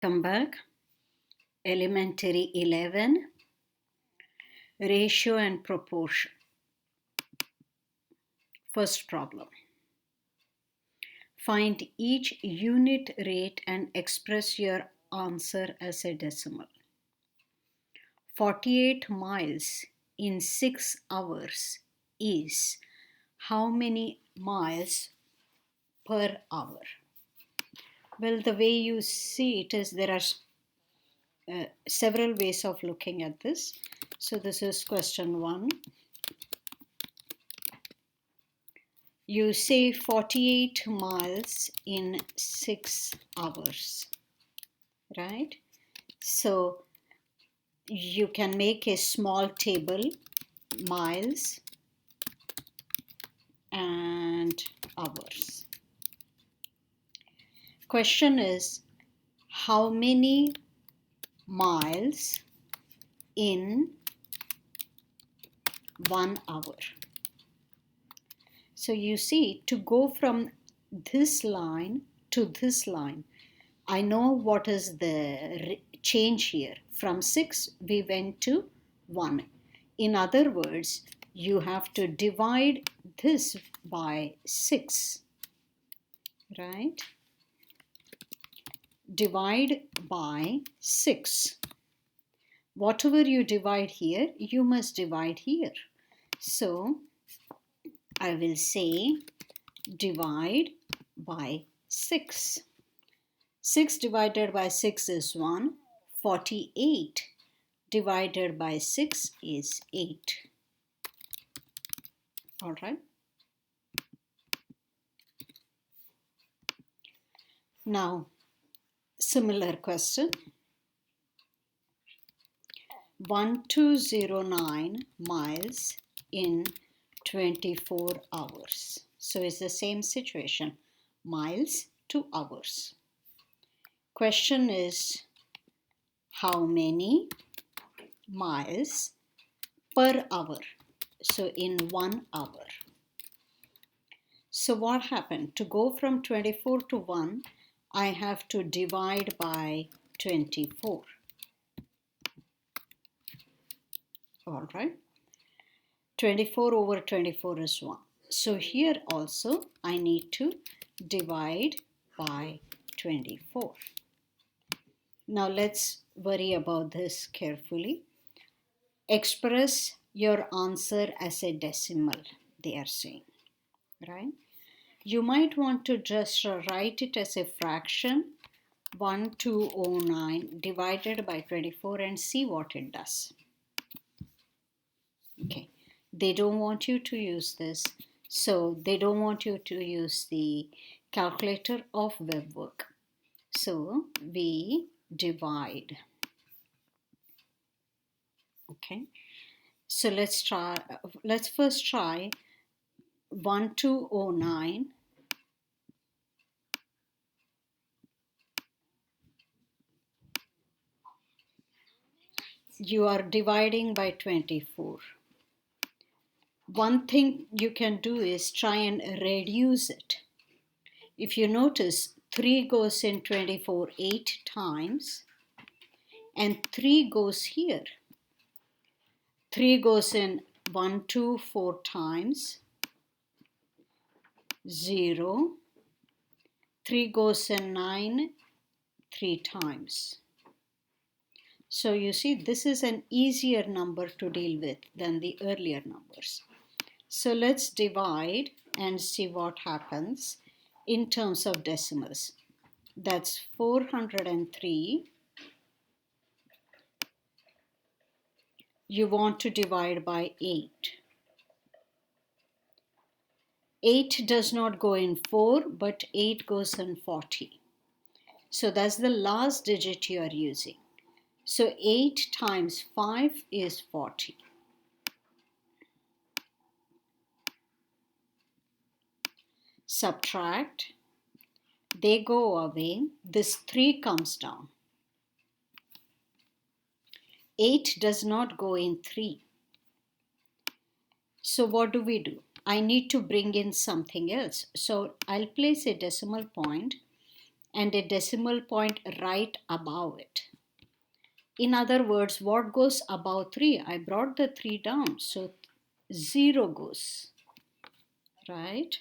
Welcome back. Elementary 11, ratio and proportion. First problem. Find each unit rate and express your answer as a decimal. 48 miles in 6 hours is how many miles per hour? Well, the way you see it is there are several ways of looking at this. So this is question 1. You say 48 miles in 6 hours, right? So you can make a small table, miles and hours. Question is, how many miles in 1 hour? So you see, to go from this line to this line, I know what is the change here. From 6, we went to 1. In other words, you have to divide this by 6, right? Divide by 6. Whatever you divide here, you must divide here. So I will say divide by 6. 6 divided by 6 is 1. 48 divided by 6 is 8. All right. Now, similar question. 1209 miles in 24 hours. So it's the same situation, miles to hours. Question is, how many miles per hour? So in 1 hour. So what happened? To go from 24 to 1, I have to divide by 24. All right. 24 over 24 is 1. So here also I need to divide by 24. Now let's worry about this carefully. Express your answer as a decimal, they are saying, right? You might want to just write it as a fraction, 1209 divided by 24 and see what it does. Okay, they don't want you to use this, so they don't want you to use the calculator of web work. So we divide. Okay, so let's first try 1209 you are dividing by 24. One thing you can do is try and reduce it. If you notice, 3 goes in 24 8 times and 3 goes here. 3 goes in 1, 2, 4 times, 0. 3 goes in 9, 3 times. So you see, this is an easier number to deal with than the earlier numbers. So let's divide and see what happens in terms of decimals. That's 403. You want to divide by 8. 8 does not go in 4, but 8 goes in 40. So that's the last digit you are using. So 8 times 5 is 40. Subtract. They go away. This 3 comes down. 8 does not go in 3. So what do? I need to bring in something else. So I'll place a decimal point and a decimal point right above it. In other words, what goes above 3? I brought the 3 down, so 0 goes, right?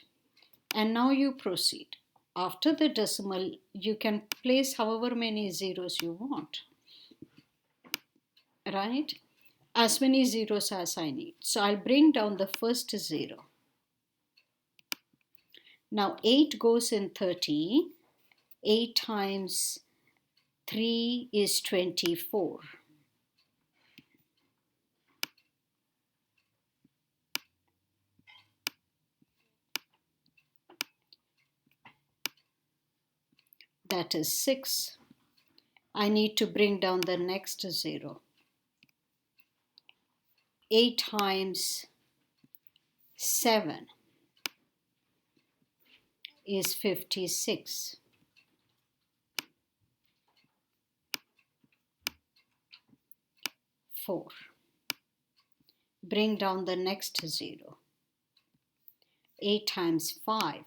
And now you proceed. After the decimal, you can place however many zeros you want, right? As many zeros as I need. So I'll bring down the first 0. Now 8 goes in 30. 8 times 3 is 24. That is 6. I need to bring down the next 0. 8 times 7 is 56. 4. Bring down the next 0. 8 times 5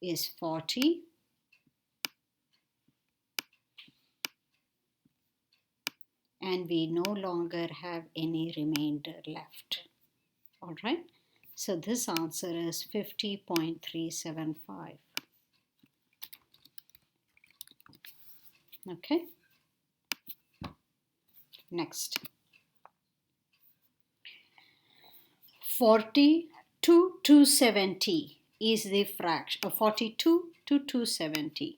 is 40. And we no longer have any remainder left. All right. So this answer is 50.375. Okay. Next. 40 to 270 is the fraction. 42 to 270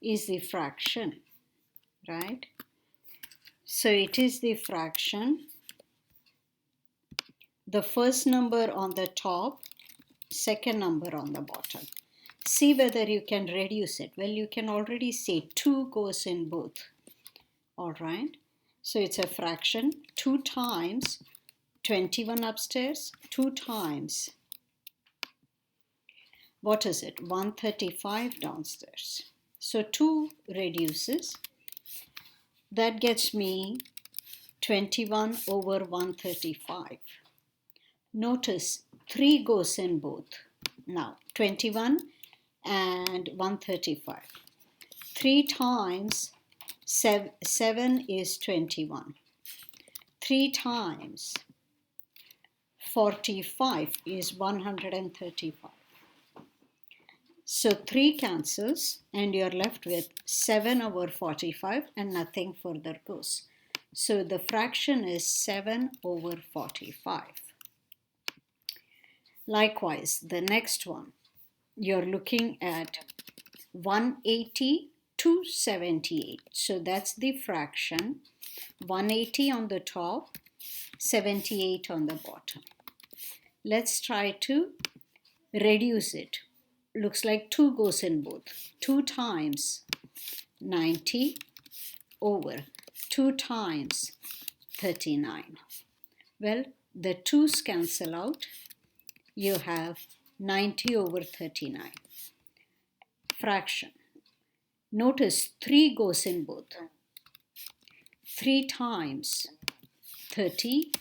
is the fraction, right? So it is the fraction. The first number on the top, second number on the bottom. See whether you can reduce it. Well, you can already say 2 goes in both. All right. So it's a fraction. 2 times 21 upstairs, 2 times, what is it? 135 downstairs. So 2 reduces. That gets me 21 over 135. Notice 3 goes in both. Now 21 and 135. 3 times 7 is 21. 3 times 45 is 135. So 3 cancels and you're left with 7 over 45 and nothing further goes. So the fraction is 7 over 45. Likewise, the next one, you're looking at 180 to 78. So that's the fraction. 180 on the top, 78 on the bottom. Let's try to reduce it. Looks like 2 goes in both. 2 times 90 over 2 times 39. Well, the 2's cancel out. You have 90 over 39. Fraction. Notice 3 goes in both. 3 times 30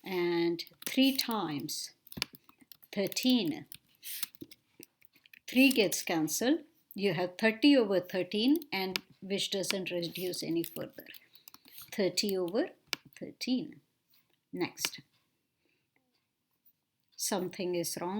and 3 times 13. 3 gets cancelled. You have 30 over 13 and which doesn't reduce any further. 30 over 13. Next. Something is wrong.